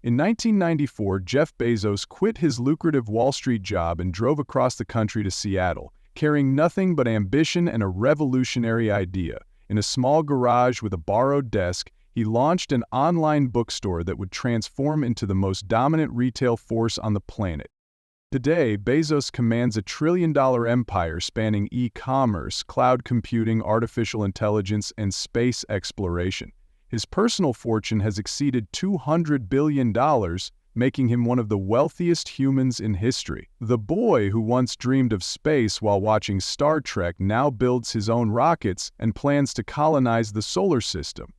In 1994, Jeff Bezos quit his lucrative Wall Street job and drove across the country to Seattle, carrying nothing but ambition and a revolutionary idea. In a small garage with a borrowed desk, he launched an online bookstore that would transform into the most dominant retail force on the planet. Today, Bezos commands a trillion-dollar empire spanning e-commerce, cloud computing, artificial intelligence, and space exploration. His personal fortune has exceeded $200 billion, making him one of the wealthiest humans in history. The boy who once dreamed of space while watching Star Trek now builds his own rockets and plans to colonize the solar system.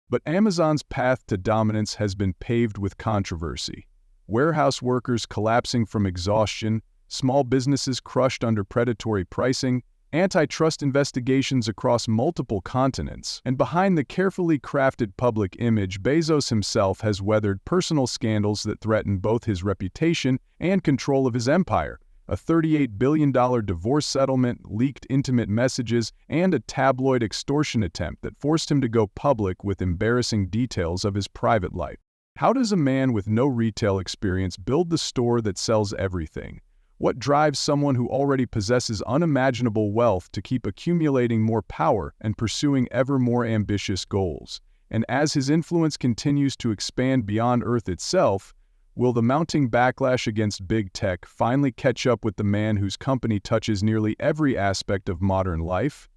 But Amazon's path to dominance has been paved with controversy. Warehouse workers collapsing from exhaustion, small businesses crushed under predatory pricing, antitrust investigations across multiple continents, and behind the carefully crafted public image, Bezos himself has weathered personal scandals that threaten both his reputation and control of his empire. A $38 billion divorce settlement, leaked intimate messages, and a tabloid extortion attempt that forced him to go public with embarrassing details of his private life. How does a man with no retail experience build the store that sells everything? What drives someone who already possesses unimaginable wealth to keep accumulating more power and pursuing ever more ambitious goals? And as his influence continues to expand beyond Earth itself, will the mounting backlash against big tech finally catch up with the man whose company touches nearly every aspect of modern life?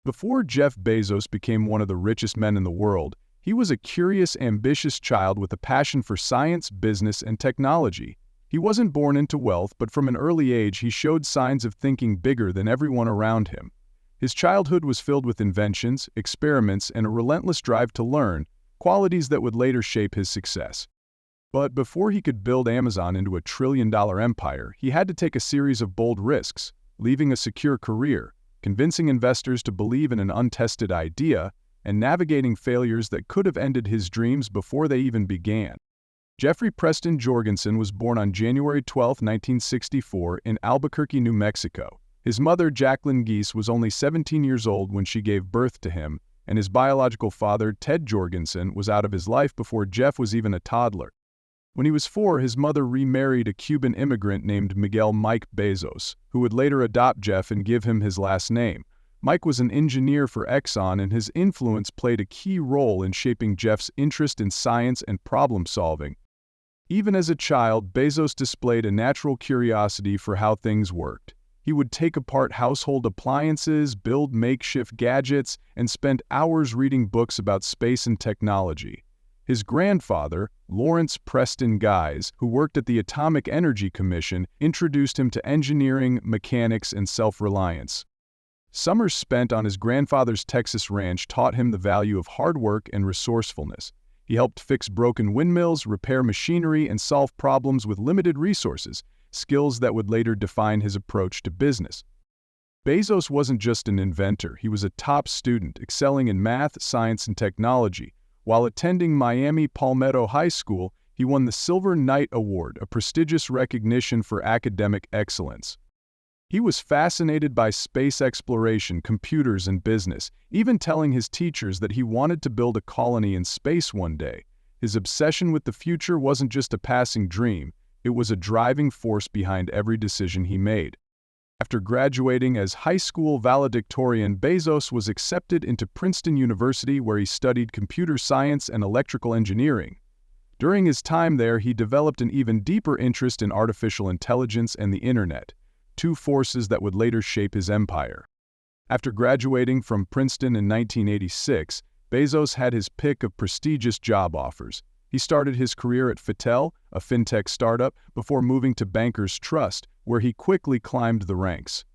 Before Jeff Bezos became one of the richest men in the world, he was a curious, ambitious child with a passion for science, business, and technology. He wasn't born into wealth, but from an early age he showed signs of thinking bigger than everyone around him. His childhood was filled with inventions, experiments, and a relentless drive to learn, qualities that would later shape his success. But before he could build Amazon into a trillion-dollar empire, he had to take a series of bold risks, leaving a secure career, convincing investors to believe in an untested idea, and navigating failures that could have ended his dreams before they even began. Jeffrey Preston Jorgensen was born on January 12, 1964, in Albuquerque, New Mexico. His mother, Jacqueline Geese, was only 17 years old when she gave birth to him, and his biological father, Ted Jorgensen, was out of his life before Jeff was even a toddler. When he was 4, his mother remarried a Cuban immigrant named Miguel Mike Bezos, who would later adopt Jeff and give him his last name. Mike was an engineer for Exxon, and his influence played a key role in shaping Jeff's interest in science and problem-solving. Even as a child, Bezos displayed a natural curiosity for how things worked. He would take apart household appliances, build makeshift gadgets, and spend hours reading books about space and technology. His grandfather, Lawrence Preston Guise, who worked at the Atomic Energy Commission, introduced him to engineering, mechanics, and self-reliance. Summers spent on his grandfather's Texas ranch taught him the value of hard work and resourcefulness. He helped fix broken windmills, repair machinery, and solve problems with limited resources, skills that would later define his approach to business. Bezos wasn't just an inventor, he was a top student, excelling in math, science, and technology. While attending Miami Palmetto High School, he won the Silver Knight Award, a prestigious recognition for academic excellence. He was fascinated by space exploration, computers, and business, even telling his teachers that he wanted to build a colony in space one day. His obsession with the future wasn't just a passing dream, it was a driving force behind every decision he made. After graduating as high school valedictorian, Bezos was accepted into Princeton University, where he studied computer science and electrical engineering. During his time there, he developed an even deeper interest in artificial intelligence and the internet, two forces that would later shape his empire. After graduating from Princeton in 1986, Bezos had his pick of prestigious job offers. He started his career at Fattel, a fintech startup, before moving to Bankers Trust, where he quickly climbed the ranks.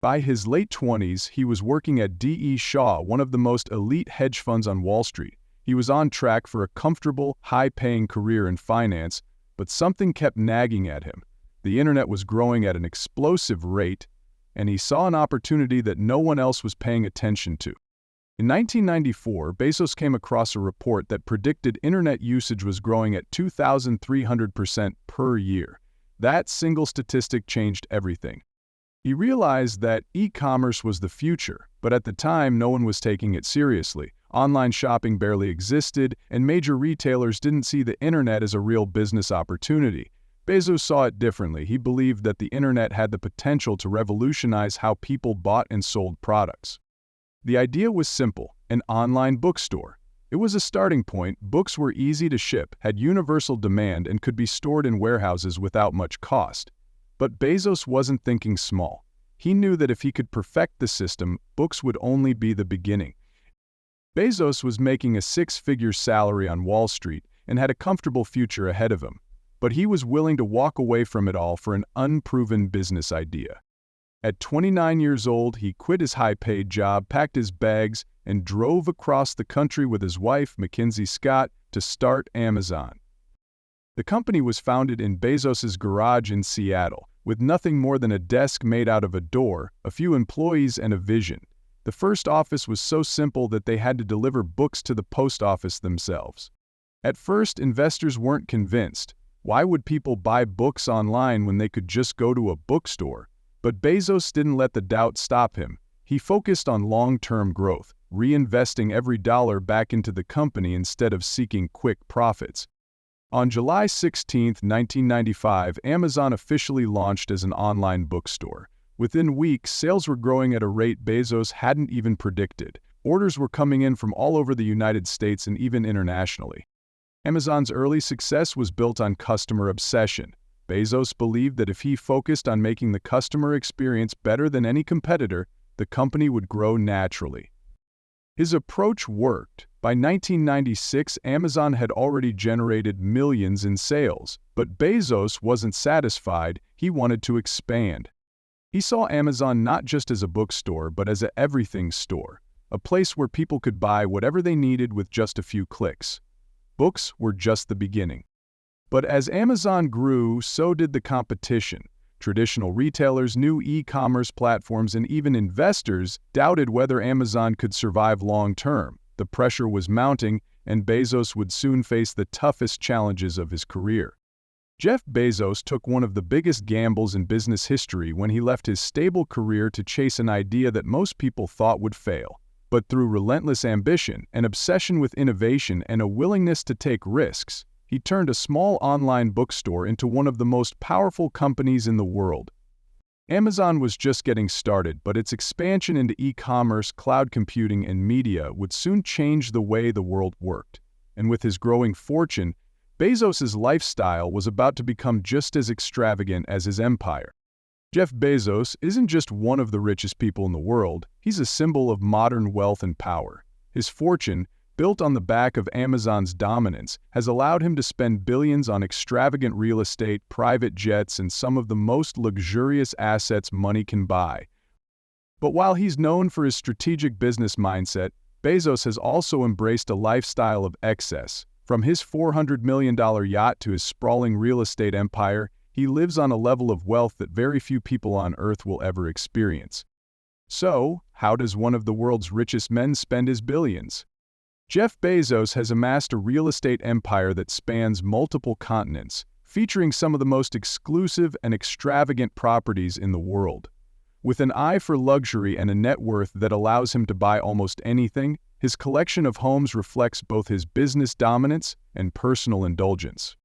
By his late 20s, he was working at D.E. Shaw, one of the most elite hedge funds on Wall Street. He was on track for a comfortable, high-paying career in finance, but something kept nagging at him. The internet was growing at an explosive rate, and he saw an opportunity that no one else was paying attention to. In 1994, Bezos came across a report that predicted internet usage was growing at 2,300% per year. That single statistic changed everything. He realized that e-commerce was the future, but at the time no one was taking it seriously. Online shopping barely existed, and major retailers didn't see the internet as a real business opportunity. Bezos saw it differently. He believed that the internet had the potential to revolutionize how people bought and sold products. The idea was simple: an online bookstore. It was a starting point. Books were easy to ship, had universal demand, and could be stored in warehouses without much cost. But Bezos wasn't thinking small. He knew that if he could perfect the system, books would only be the beginning. Bezos was making a six-figure salary on Wall Street and had a comfortable future ahead of him. But he was willing to walk away from it all for an unproven business idea. At 29 years old, he quit his high-paid job, packed his bags, and drove across the country with his wife, Mackenzie Scott, to start Amazon. The company was founded in Bezos's garage in Seattle, with nothing more than a desk made out of a door, a few employees, and a vision. The first office was so simple that they had to deliver books to the post office themselves. At first, investors weren't convinced. Why would people buy books online when they could just go to a bookstore? But Bezos didn't let the doubt stop him. He focused on long-term growth, reinvesting every dollar back into the company instead of seeking quick profits. On July 16, 1995, Amazon officially launched as an online bookstore. Within weeks, sales were growing at a rate Bezos hadn't even predicted. Orders were coming in from all over the United States and even internationally. Amazon's early success was built on customer obsession. Bezos believed that if he focused on making the customer experience better than any competitor, the company would grow naturally. His approach worked. By 1996, Amazon had already generated millions in sales, but Bezos wasn't satisfied. He wanted to expand. He saw Amazon not just as a bookstore, but as an everything store, a place where people could buy whatever they needed with just a few clicks. Books were just the beginning. But as Amazon grew, so did the competition. Traditional retailers, new e-commerce platforms, and even investors doubted whether Amazon could survive long-term. The pressure was mounting, and Bezos would soon face the toughest challenges of his career. Jeff Bezos took one of the biggest gambles in business history when he left his stable career to chase an idea that most people thought would fail. But through relentless ambition, an obsession with innovation, and a willingness to take risks, he turned a small online bookstore into one of the most powerful companies in the world. Amazon was just getting started, but its expansion into e-commerce, cloud computing, and media would soon change the way the world worked. And with his growing fortune, Bezos's lifestyle was about to become just as extravagant as his empire. Jeff Bezos isn't just one of the richest people in the world, he's a symbol of modern wealth and power. His fortune, built on the back of Amazon's dominance, has allowed him to spend billions on extravagant real estate, private jets, and some of the most luxurious assets money can buy. But while he's known for his strategic business mindset, Bezos has also embraced a lifestyle of excess. From his $400 million yacht to his sprawling real estate empire, he lives on a level of wealth that very few people on Earth will ever experience. So, how does one of the world's richest men spend his billions? Jeff Bezos has amassed a real estate empire that spans multiple continents, featuring some of the most exclusive and extravagant properties in the world. With an eye for luxury and a net worth that allows him to buy almost anything, his collection of homes reflects both his business dominance and personal indulgence.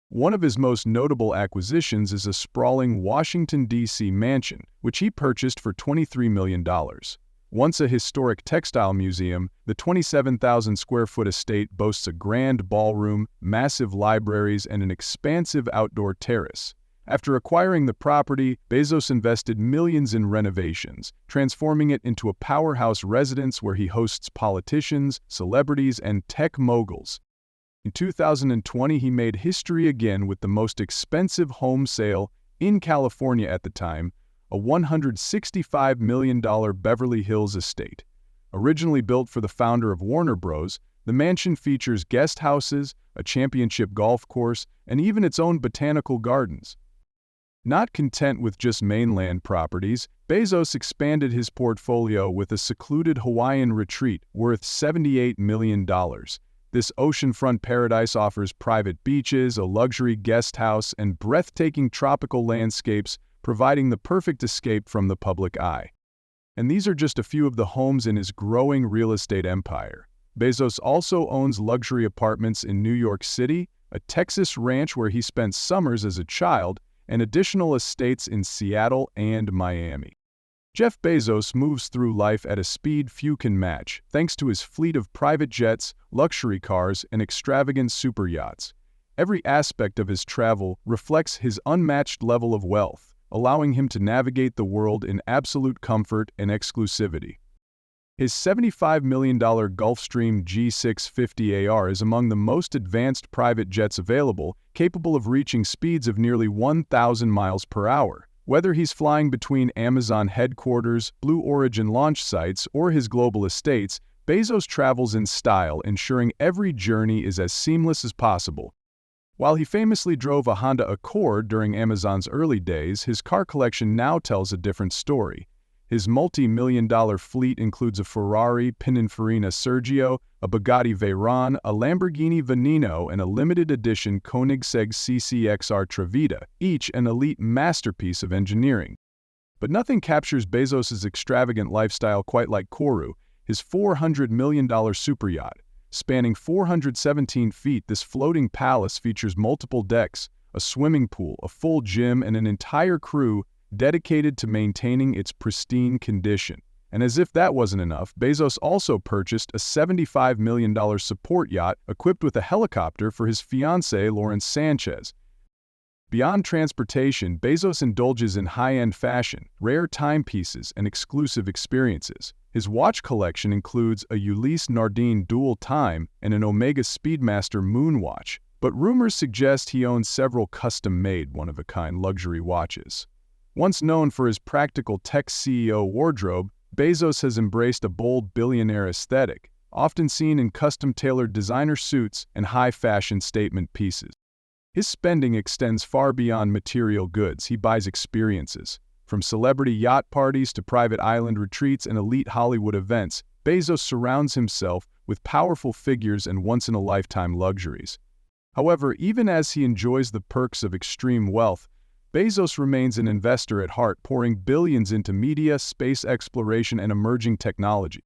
One of his most notable acquisitions is a sprawling Washington, D.C. mansion, which he purchased for $23 million. Once a historic textile museum, the 27,000-square-foot estate boasts a grand ballroom, massive libraries, and an expansive outdoor terrace. After acquiring the property, Bezos invested millions in renovations, transforming it into a powerhouse residence where he hosts politicians, celebrities, and tech moguls. In 2020, he made history again with the most expensive home sale in California at the time, a $165 million Beverly Hills estate. Originally built for the founder of Warner Bros., the mansion features guest houses, a championship golf course, and even its own botanical gardens. Not content with just mainland properties, Bezos expanded his portfolio with a secluded Hawaiian retreat worth $78 million. This oceanfront paradise offers private beaches, a luxury guest house, and breathtaking tropical landscapes, providing the perfect escape from the public eye. And these are just a few of the homes in his growing real estate empire. Bezos also owns luxury apartments in New York City, a Texas ranch where he spent summers as a child, and additional estates in Seattle and Miami. Jeff Bezos moves through life at a speed few can match, thanks to his fleet of private jets, luxury cars, and extravagant super yachts. Every aspect of his travel reflects his unmatched level of wealth, allowing him to navigate the world in absolute comfort and exclusivity. His $75 million Gulfstream G650AR is among the most advanced private jets available, capable of reaching speeds of nearly 1,000 miles per hour. Whether he's flying between Amazon headquarters, Blue Origin launch sites, or his global estates, Bezos travels in style, ensuring every journey is as seamless as possible. While he famously drove a Honda Accord during Amazon's early days, his car collection now tells a different story. His multi-million-dollar fleet includes a Ferrari Pininfarina Sergio, a Bugatti Veyron, a Lamborghini Veneno, and a limited-edition Koenigsegg CCXR Trevita, each an elite masterpiece of engineering. But nothing captures Bezos's extravagant lifestyle quite like Koru, his $400 million superyacht. Spanning 417 feet, this floating palace features multiple decks, a swimming pool, a full gym, and an entire crew dedicated to maintaining its pristine condition. And as if that wasn't enough, Bezos also purchased a $75 million support yacht equipped with a helicopter for his fiancée Lauren Sanchez. Beyond transportation, Bezos indulges in high-end fashion, rare timepieces, and exclusive experiences. His watch collection includes a Ulysse Nardin Dual Time and an Omega Speedmaster Moon watch, but rumors suggest he owns several custom-made, one-of-a-kind luxury watches. Once known for his practical tech CEO wardrobe, Bezos has embraced a bold billionaire aesthetic, often seen in custom-tailored designer suits and high-fashion statement pieces. His spending extends far beyond material goods. He buys experiences. From celebrity yacht parties to private island retreats and elite Hollywood events, Bezos surrounds himself with powerful figures and once-in-a-lifetime luxuries. However, even as he enjoys the perks of extreme wealth, Bezos remains an investor at heart, pouring billions into media, space exploration, and emerging technology.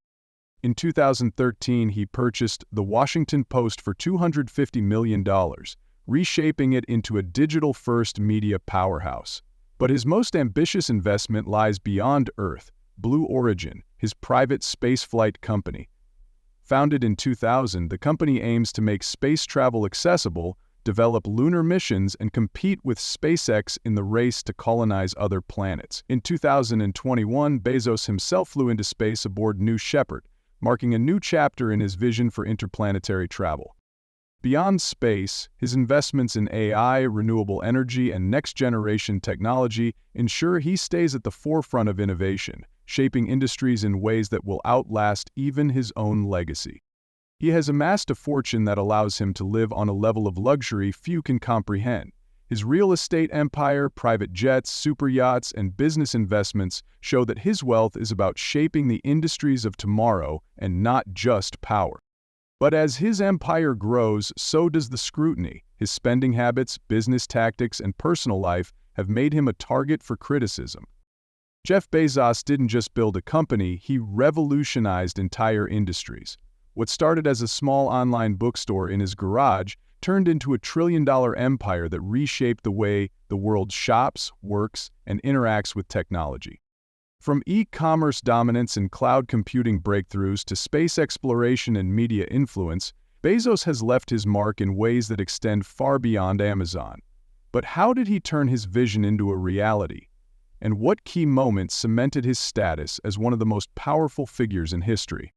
In 2013, he purchased The Washington Post for $250 million, reshaping it into a digital-first media powerhouse. But his most ambitious investment lies beyond Earth, Blue Origin, his private spaceflight company. Founded in 2000, the company aims to make space travel accessible, develop lunar missions, and compete with SpaceX in the race to colonize other planets. In 2021, Bezos himself flew into space aboard New Shepard, marking a new chapter in his vision for interplanetary travel. Beyond space, his investments in AI, renewable energy, and next-generation technology ensure he stays at the forefront of innovation, shaping industries in ways that will outlast even his own legacy. He has amassed a fortune that allows him to live on a level of luxury few can comprehend. His real estate empire, private jets, super yachts, and business investments show that his wealth is about shaping the industries of tomorrow and not just power. But as his empire grows, so does the scrutiny. His spending habits, business tactics, and personal life have made him a target for criticism. Jeff Bezos didn't just build a company, he revolutionized entire industries. What started as a small online bookstore in his garage turned into a trillion-dollar empire that reshaped the way the world shops, works, and interacts with technology. From e-commerce dominance and cloud computing breakthroughs to space exploration and media influence, Bezos has left his mark in ways that extend far beyond Amazon. But how did he turn his vision into a reality? And what key moments cemented his status as one of the most powerful figures in history?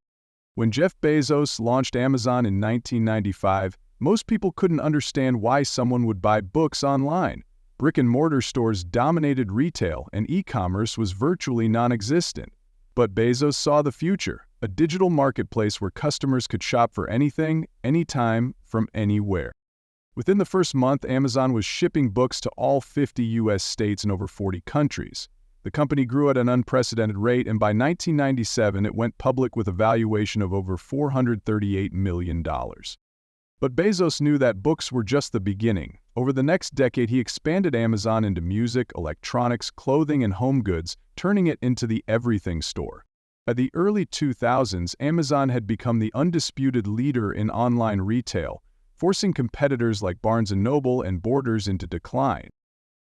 When Jeff Bezos launched Amazon in 1995, most people couldn't understand why someone would buy books online. Brick-and-mortar stores dominated retail, and e-commerce was virtually non-existent. But Bezos saw the future, a digital marketplace where customers could shop for anything, anytime, from anywhere. Within the first month, Amazon was shipping books to all 50 U.S. states and over 40 countries. The company grew at an unprecedented rate, and by 1997 it went public with a valuation of over $438 million. But Bezos knew that books were just the beginning. Over the next decade, he expanded Amazon into music, electronics, clothing, and home goods, turning it into the everything store. By the early 2000s, Amazon had become the undisputed leader in online retail, forcing competitors like Barnes & Noble and Borders into decline.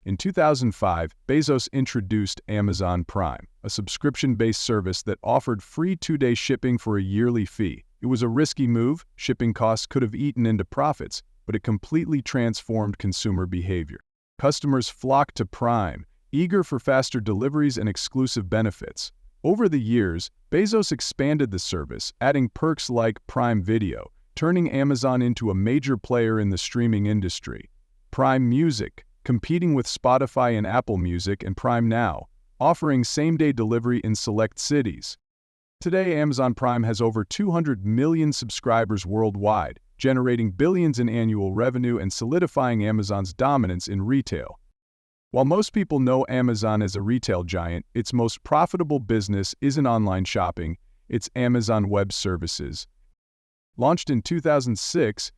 In 2005, Bezos introduced Amazon Prime, a subscription-based service that offered free 2-day shipping for a yearly fee. It was a risky move. Shipping costs could have eaten into profits, but it completely transformed consumer behavior. Customers flocked to Prime, eager for faster deliveries and exclusive benefits. Over the years, Bezos expanded the service, adding perks like Prime Video, turning Amazon into a major player in the streaming industry. Prime Music, competing with Spotify and Apple Music, and Prime Now, offering same-day delivery in select cities. Today, Amazon Prime has over 200 million subscribers worldwide, generating billions in annual revenue and solidifying Amazon's dominance in retail. While most people know Amazon as a retail giant, its most profitable business isn't online shopping, it's Amazon Web Services. Launched in 2006,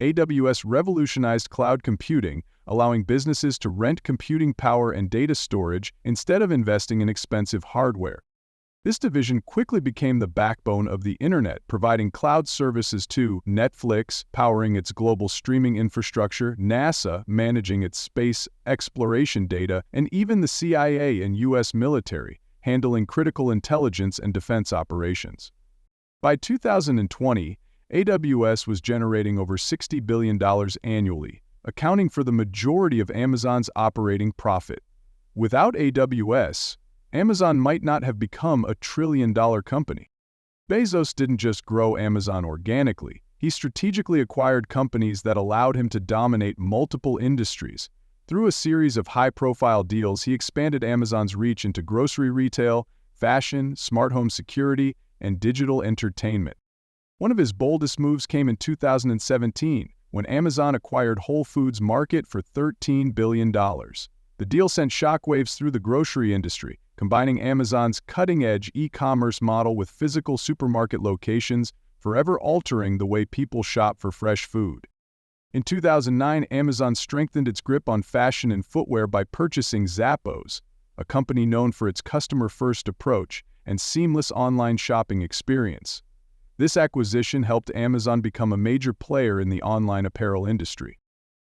AWS revolutionized cloud computing, allowing businesses to rent computing power and data storage instead of investing in expensive hardware. This division quickly became the backbone of the internet, providing cloud services to Netflix, powering its global streaming infrastructure, NASA, managing its space exploration data, and even the CIA and U.S. military, handling critical intelligence and defense operations. By 2020, AWS was generating over $60 billion annually, accounting for the majority of Amazon's operating profit. Without AWS, Amazon might not have become a trillion-dollar company. Bezos didn't just grow Amazon organically, he strategically acquired companies that allowed him to dominate multiple industries. Through a series of high-profile deals, he expanded Amazon's reach into grocery retail, fashion, smart home security, and digital entertainment. One of his boldest moves came in 2017, when Amazon acquired Whole Foods Market for $13 billion. The deal sent shockwaves through the grocery industry, combining Amazon's cutting-edge e-commerce model with physical supermarket locations, forever altering the way people shop for fresh food. In 2009, Amazon strengthened its grip on fashion and footwear by purchasing Zappos, a company known for its customer-first approach and seamless online shopping experience. This acquisition helped Amazon become a major player in the online apparel industry.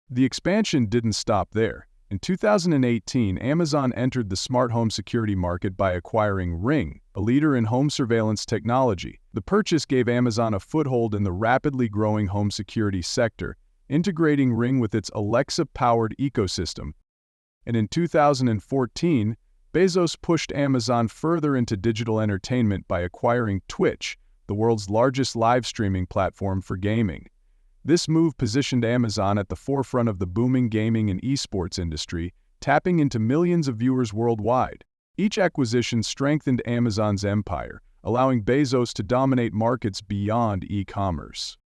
The expansion didn't stop there. In 2018, Amazon entered the smart home security market by acquiring Ring, a leader in home surveillance technology. The purchase gave Amazon a foothold in the rapidly growing home security sector, integrating Ring with its Alexa-powered ecosystem. And in 2014, Bezos pushed Amazon further into digital entertainment by acquiring Twitch, the world's largest live streaming platform for gaming. This move positioned Amazon at the forefront of the booming gaming and esports industry, tapping into millions of viewers worldwide. Each acquisition strengthened Amazon's empire, allowing Bezos to dominate markets beyond e-commerce.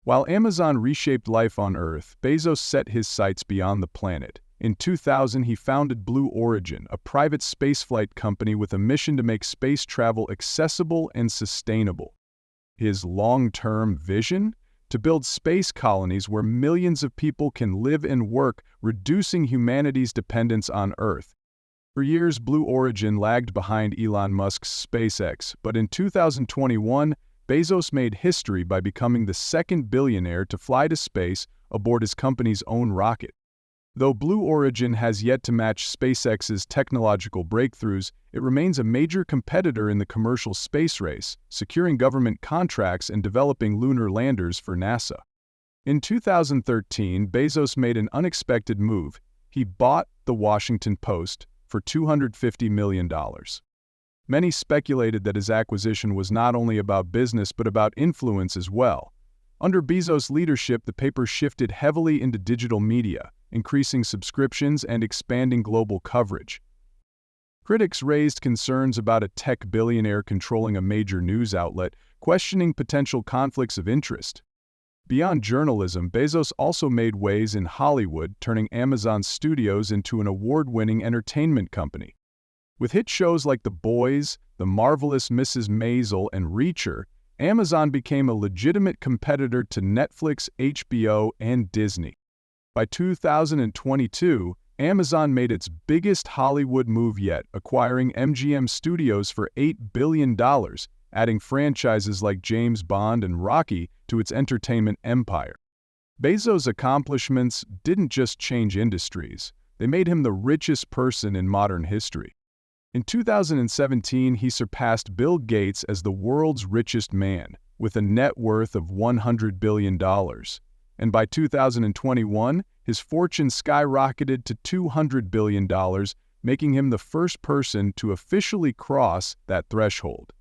While Amazon reshaped life on Earth, Bezos set his sights beyond the planet. In 2000, he founded Blue Origin, a private spaceflight company with a mission to make space travel accessible and sustainable. His long-term vision? To build space colonies where millions of people can live and work, reducing humanity's dependence on Earth. For years, Blue Origin lagged behind Elon Musk's SpaceX, but in 2021, Bezos made history by becoming the second billionaire to fly to space aboard his company's own rocket. Though Blue Origin has yet to match SpaceX's technological breakthroughs, it remains a major competitor in the commercial space race, securing government contracts and developing lunar landers for NASA. In 2013, Bezos made an unexpected move. He bought The Washington Post for $250 million. Many speculated that his acquisition was not only about business but about influence as well. Under Bezos' leadership, the paper shifted heavily into digital media, increasing subscriptions and expanding global coverage. Critics raised concerns about a tech billionaire controlling a major news outlet, questioning potential conflicts of interest. Beyond journalism, Bezos also made waves in Hollywood, turning Amazon Studios into an award-winning entertainment company. With hit shows like The Boys, The Marvelous Mrs. Maisel, and Reacher, Amazon became a legitimate competitor to Netflix, HBO, and Disney. By 2022, Amazon made its biggest Hollywood move yet, acquiring MGM Studios for $8 billion, adding franchises like James Bond and Rocky to its entertainment empire. Bezos' accomplishments didn't just change industries, they made him the richest person in modern history. In 2017, he surpassed Bill Gates as the world's richest man, with a net worth of $100 billion. And by 2021, his fortune skyrocketed to $200 billion, making him the first person to officially cross that threshold.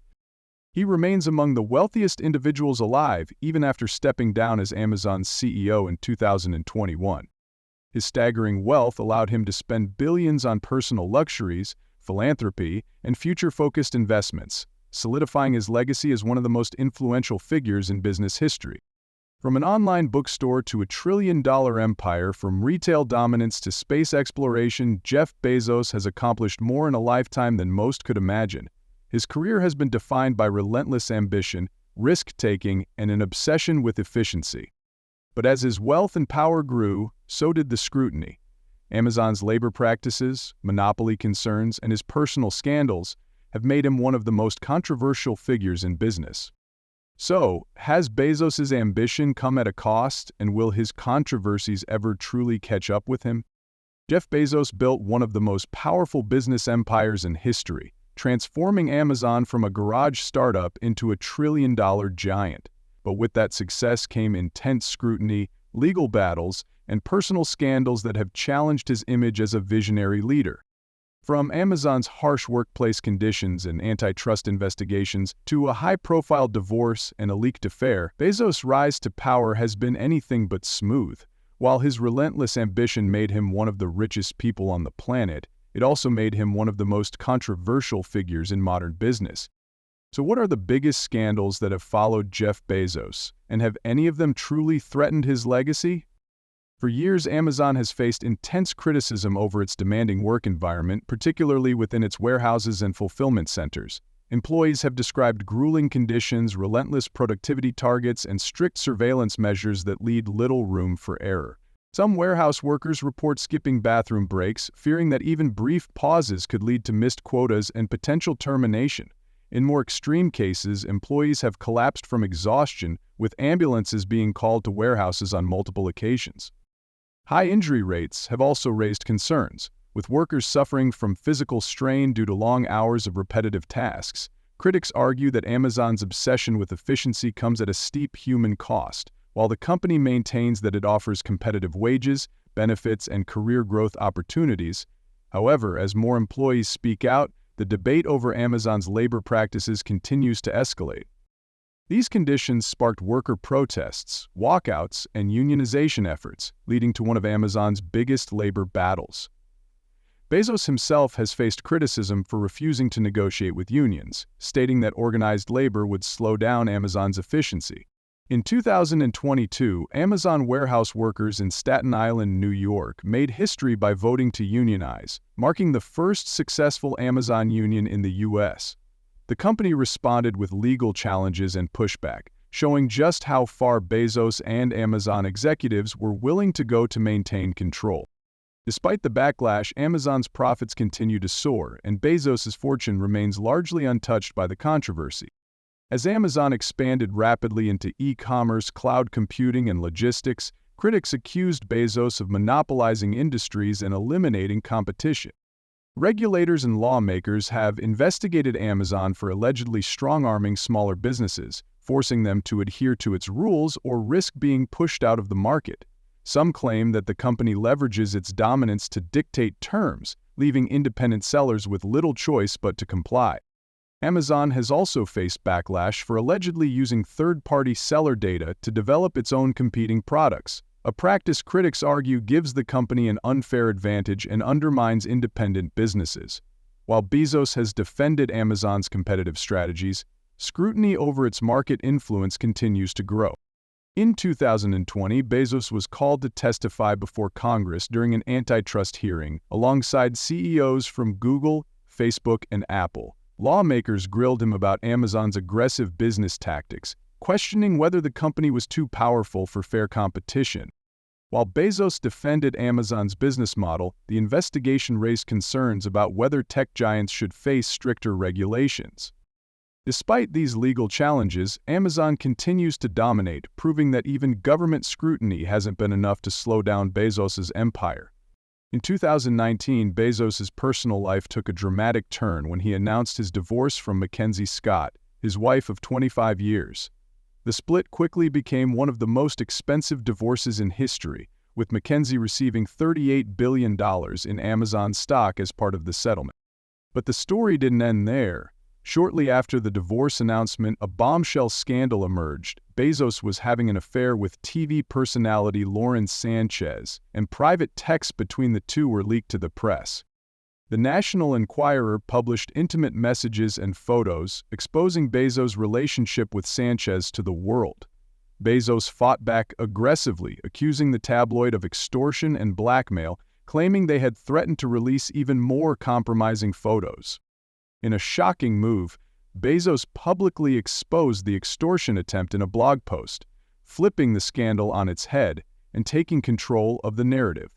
He remains among the wealthiest individuals alive even after stepping down as Amazon's CEO in 2021. His staggering wealth allowed him to spend billions on personal luxuries, philanthropy, and future-focused investments, solidifying his legacy as one of the most influential figures in business history. From an online bookstore to a trillion-dollar empire, from retail dominance to space exploration, Jeff Bezos has accomplished more in a lifetime than most could imagine. His career has been defined by relentless ambition, risk-taking, and an obsession with efficiency. But as his wealth and power grew, so did the scrutiny. Amazon's labor practices, monopoly concerns, and his personal scandals have made him one of the most controversial figures in business. So, has Bezos' ambition come at a cost, and will his controversies ever truly catch up with him? Jeff Bezos built one of the most powerful business empires in history, transforming Amazon from a garage startup into a trillion-dollar giant. But with that success came intense scrutiny, legal battles, and personal scandals that have challenged his image as a visionary leader. From Amazon's harsh workplace conditions and antitrust investigations to a high-profile divorce and a leaked affair, Bezos' rise to power has been anything but smooth. While his relentless ambition made him one of the richest people on the planet, it also made him one of the most controversial figures in modern business. So what are the biggest scandals that have followed Jeff Bezos, and have any of them truly threatened his legacy? For years, Amazon has faced intense criticism over its demanding work environment, particularly within its warehouses and fulfillment centers. Employees have described grueling conditions, relentless productivity targets, and strict surveillance measures that leave little room for error. Some warehouse workers report skipping bathroom breaks, fearing that even brief pauses could lead to missed quotas and potential termination. In more extreme cases, employees have collapsed from exhaustion, with ambulances being called to warehouses on multiple occasions. High injury rates have also raised concerns, with workers suffering from physical strain due to long hours of repetitive tasks. Critics argue that Amazon's obsession with efficiency comes at a steep human cost, while the company maintains that it offers competitive wages, benefits, and career growth opportunities. However, as more employees speak out, the debate over Amazon's labor practices continues to escalate. These conditions sparked worker protests, walkouts, and unionization efforts, leading to one of Amazon's biggest labor battles. Bezos himself has faced criticism for refusing to negotiate with unions, stating that organized labor would slow down Amazon's efficiency. In 2022, Amazon warehouse workers in Staten Island, New York, made history by voting to unionize, marking the first successful Amazon union in the U.S. The company responded with legal challenges and pushback, showing just how far Bezos and Amazon executives were willing to go to maintain control. Despite the backlash, Amazon's profits continue to soar, and Bezos' fortune remains largely untouched by the controversy. As Amazon expanded rapidly into e-commerce, cloud computing, and logistics, critics accused Bezos of monopolizing industries and eliminating competition. Regulators and lawmakers have investigated Amazon for allegedly strong-arming smaller businesses, forcing them to adhere to its rules or risk being pushed out of the market. Some claim that the company leverages its dominance to dictate terms, leaving independent sellers with little choice but to comply. Amazon has also faced backlash for allegedly using third-party seller data to develop its own competing products, a practice critics argue gives the company an unfair advantage and undermines independent businesses. While Bezos has defended Amazon's competitive strategies, scrutiny over its market influence continues to grow. In 2020, Bezos was called to testify before Congress during an antitrust hearing, alongside CEOs from Google, Facebook, and Apple. Lawmakers grilled him about Amazon's aggressive business tactics, questioning whether the company was too powerful for fair competition. While Bezos defended Amazon's business model, the investigation raised concerns about whether tech giants should face stricter regulations. Despite these legal challenges, Amazon continues to dominate, proving that even government scrutiny hasn't been enough to slow down Bezos's empire. In 2019, Bezos's personal life took a dramatic turn when he announced his divorce from Mackenzie Scott, his wife of 25 years. The split quickly became one of the most expensive divorces in history, with Mackenzie receiving $38 billion in Amazon stock as part of the settlement. But the story didn't end there. Shortly after the divorce announcement, a bombshell scandal emerged. Bezos was having an affair with TV personality Lauren Sanchez, and private texts between the two were leaked to the press. The National Enquirer published intimate messages and photos, exposing Bezos' relationship with Sanchez to the world. Bezos fought back aggressively, accusing the tabloid of extortion and blackmail, claiming they had threatened to release even more compromising photos. In a shocking move, Bezos publicly exposed the extortion attempt in a blog post, flipping the scandal on its head and taking control of the narrative.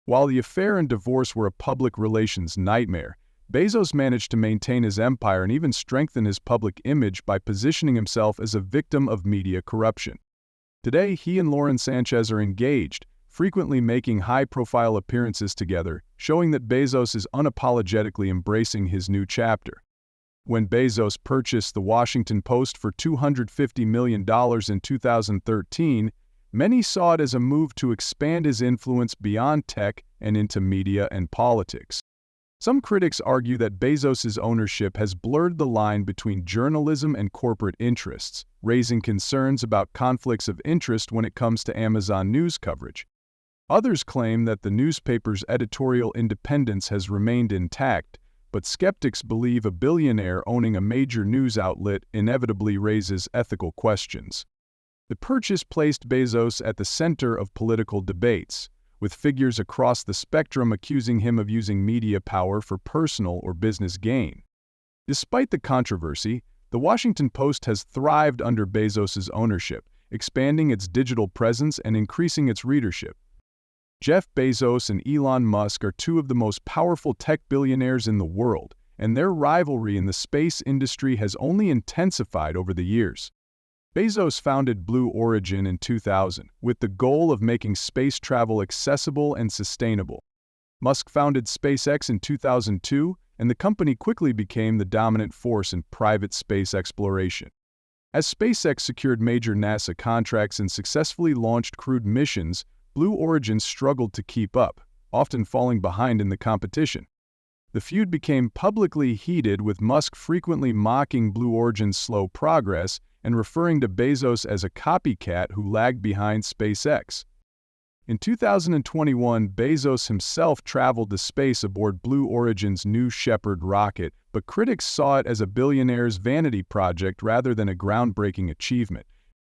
While the affair and divorce were a public relations nightmare, Bezos managed to maintain his empire and even strengthen his public image by positioning himself as a victim of media corruption. Today, he and Lauren Sanchez are engaged, frequently making high-profile appearances together, showing that Bezos is unapologetically embracing his new chapter. When Bezos purchased The Washington Post for $250 million in 2013, many saw it as a move to expand his influence beyond tech and into media and politics. Some critics argue that Bezos' ownership has blurred the line between journalism and corporate interests, raising concerns about conflicts of interest when it comes to Amazon news coverage. Others claim that the newspaper's editorial independence has remained intact, but skeptics believe a billionaire owning a major news outlet inevitably raises ethical questions. The purchase placed Bezos at the center of political debates, with figures across the spectrum accusing him of using media power for personal or business gain. Despite the controversy, The Washington Post has thrived under Bezos' ownership, expanding its digital presence and increasing its readership. Jeff Bezos and Elon Musk are two of the most powerful tech billionaires in the world, and their rivalry in the space industry has only intensified over the years. Bezos founded Blue Origin in 2000, with the goal of making space travel accessible and sustainable. Musk founded SpaceX in 2002, and the company quickly became the dominant force in private space exploration. As SpaceX secured major NASA contracts and successfully launched crewed missions, Blue Origin struggled to keep up, often falling behind in the competition. The feud became publicly heated, with Musk frequently mocking Blue Origin's slow progress and referring to Bezos as a copycat who lagged behind SpaceX. In 2021, Bezos himself traveled to space aboard Blue Origin's New Shepard rocket, but critics saw it as a billionaire's vanity project rather than a groundbreaking achievement.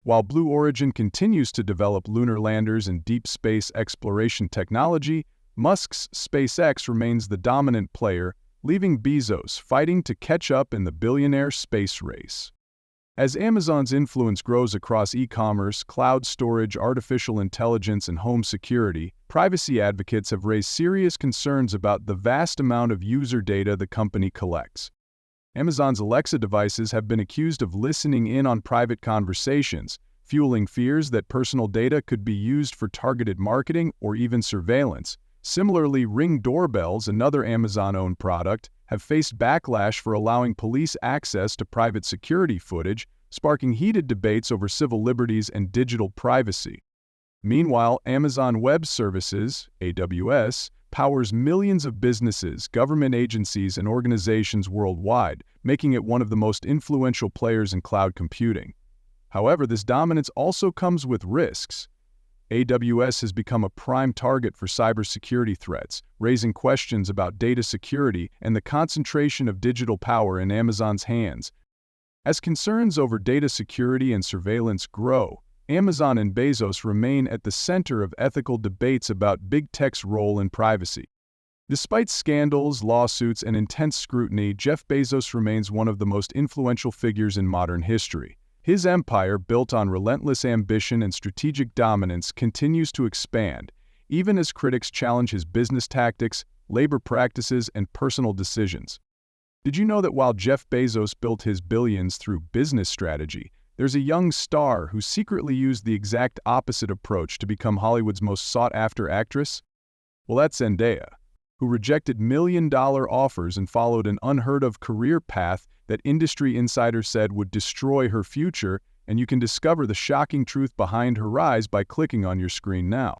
While Blue Origin continues to develop lunar landers and deep space exploration technology, Musk's SpaceX remains the dominant player, leaving Bezos fighting to catch up in the billionaire space race. As Amazon's influence grows across e-commerce, cloud storage, artificial intelligence, and home security, privacy advocates have raised serious concerns about the vast amount of user data the company collects. Amazon's Alexa devices have been accused of listening in on private conversations, fueling fears that personal data could be used for targeted marketing or even surveillance. Similarly, Ring doorbells, another Amazon-owned product, have faced backlash for allowing police access to private security footage, sparking heated debates over civil liberties and digital privacy. Meanwhile, Amazon Web Services, AWS, powers millions of businesses, government agencies, and organizations worldwide, making it one of the most influential players in cloud computing. However, this dominance also comes with risks. AWS has become a prime target for cybersecurity threats, raising questions about data security and the concentration of digital power in Amazon's hands. As concerns over data security and surveillance grow, Amazon and Bezos remain at the center of ethical debates about big tech's role in privacy. Despite scandals, lawsuits, and intense scrutiny, Jeff Bezos remains one of the most influential figures in modern history. His empire, built on relentless ambition and strategic dominance, continues to expand, even as critics challenge his business tactics, labor practices, and personal decisions. Did you know that while Jeff Bezos built his billions through business strategy, there's a young star who secretly used the exact opposite approach to become Hollywood's most sought-after actress? Well, that's Zendaya, who rejected million-dollar offers and followed an unheard-of career path that industry insiders said would destroy her future, and you can discover the shocking truth behind her rise by clicking on your screen now.